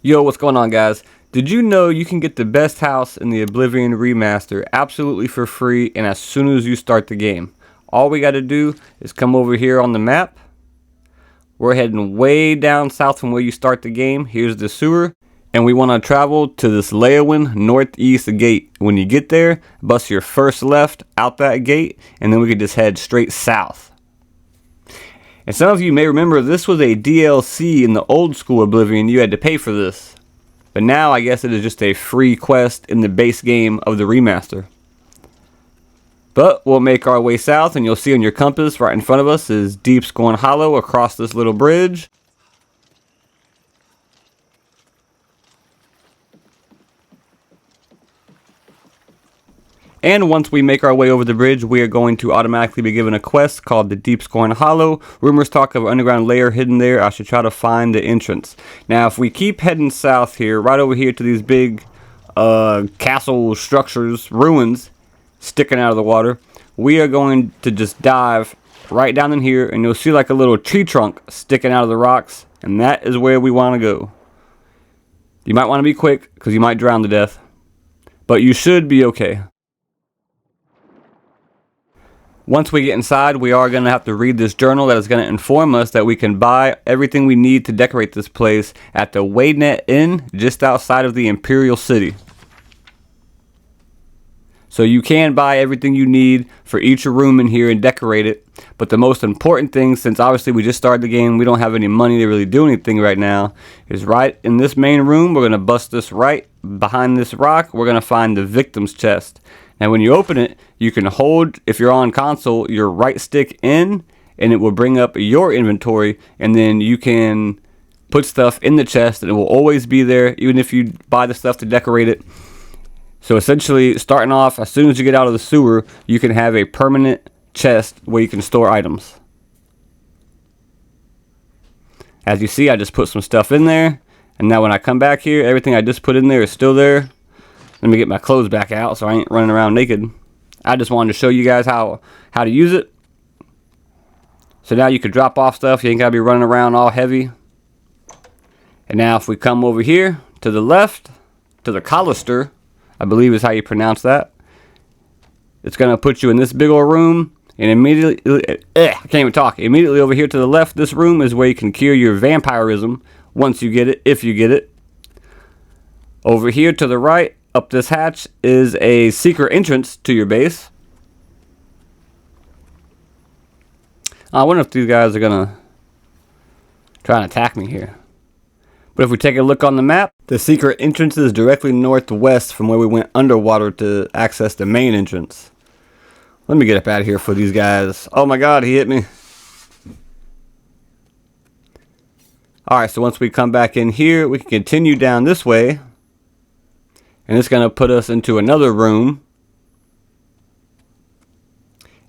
Yo, what's going on, guys? Did you know you can get the best house in the Oblivion Remaster absolutely for free and as soon as you start the game? All we got to do is come over here on the map. We're heading way down south from where you start the game. Here's the sewer. And we want to travel to this Leowin northeast gate. When you get there, bust your first left out that gate, and then we can just head straight south. And some of you may remember this was a DLC in the old school Oblivion. You had to pay for this. But now I guess it is just a free quest in the base game of the remaster. But we'll make our way south, and you'll see on your compass right in front of us is Deepscorn Hollow across this little bridge. And once we make our way over the bridge, we are going to automatically be given a quest called the Deepscorn Hollow. Rumors talk of an underground layer hidden there. I should try to find the entrance. Now, if we keep heading south here, right over here to these big castle structures, ruins, sticking out of the water, we are going to just dive right down in here, and you'll see like a little tree trunk sticking out of the rocks, and that is where we want to go. You might want to be quick, because you might drown to death, but you should be okay. Once we get inside, we are going to have to read this journal that is going to inform us that we can buy everything we need to decorate this place at the Waynet Inn just outside of the Imperial City. So you can buy everything you need for each room in here and decorate it. But the most important thing, since obviously we just started the game, we don't have any money to really do anything right now, is right in this main room. We're going to bust this right behind this rock. We're going to find the victim's chest. Now when you open it, you can hold, if you're on console, your right stick in, and it will bring up your inventory, and then you can put stuff in the chest, and it will always be there, even if you buy the stuff to decorate it. So essentially, starting off, as soon as you get out of the sewer, you can have a permanent chest where you can store items. As you see, I just put some stuff in there, and now when I come back here, everything I just put in there is still there. Let me get my clothes back out so I ain't running around naked. I just wanted to show you guys how to use it. So now you can drop off stuff. You ain't got to be running around all heavy. And now if we come over here to the left, to the colister, I believe is how you pronounce that. It's going to put you in this big old room. And immediately, I can't even talk. Immediately over here to the left, this room is where you can cure your vampirism once you get it, if you get it. Over here to the right, up this hatch, is a secret entrance to your base. I wonder if these guys are gonna try and attack me here. But if we take a look on the map, the secret entrance is directly northwest from where we went underwater to access the main entrance. Let me get up out of here for these guys. Oh my god, he hit me. Alright, so once we come back in here, we can continue down this way. And it's going to put us into another room.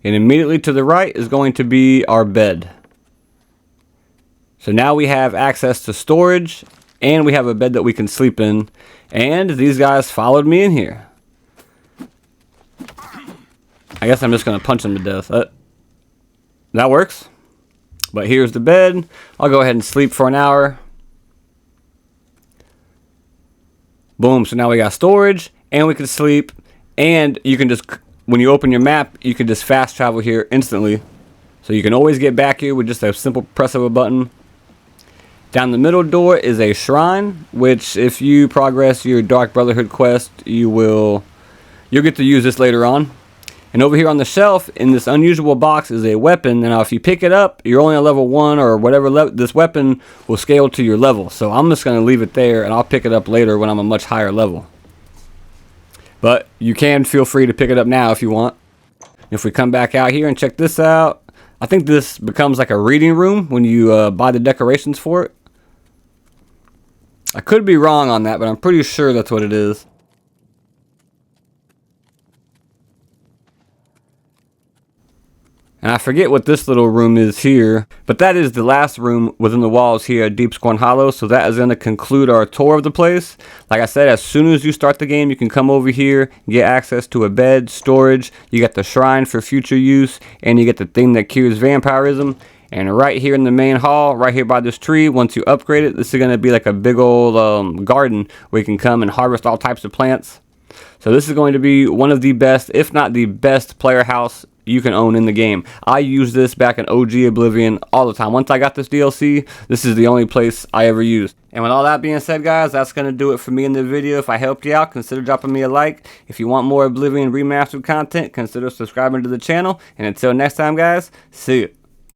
And immediately to the right is going to be our bed. So now we have access to storage. And we have a bed that we can sleep in. And these guys followed me in here. I guess I'm just going to punch them to death. That works. But here's the bed. I'll go ahead and sleep for an hour. Boom, so now we got storage, and we can sleep, and you can just, when you open your map, you can just fast travel here instantly. So you can always get back here with just a simple press of a button. Down the middle door is a shrine, which if you progress your Dark Brotherhood quest, you'll get to use this later on. And over here on the shelf, in this unusual box, is a weapon. Now, if you pick it up, you're only at level 1 or whatever. This weapon will scale to your level. So I'm just going to leave it there, and I'll pick it up later when I'm a much higher level. But you can feel free to pick it up now if you want. If we come back out here and check this out, I think this becomes like a reading room when you buy the decorations for it. I could be wrong on that, but I'm pretty sure that's what it is. And I forget what this little room is here, but that is the last room within the walls here at Deepscorn Hollow, so that is going to conclude our tour of the place. Like I said, as soon as you start the game, you can come over here, get access to a bed, storage, you get the shrine for future use, and you get the thing that cures vampirism. And right here in the main hall, right here by this tree, once you upgrade it, this is going to be like a big old garden where you can come and harvest all types of plants. So this is going to be one of the best, if not the best, player house you can own in the game. I used this back in OG Oblivion all the time. Once I got this DLC, this is the only place I ever used. And with all that being said, guys, that's going to do it for me in the video. If I helped you out, consider dropping me a like. If you want more Oblivion Remastered content, consider subscribing to the channel. And until next time, guys, see you.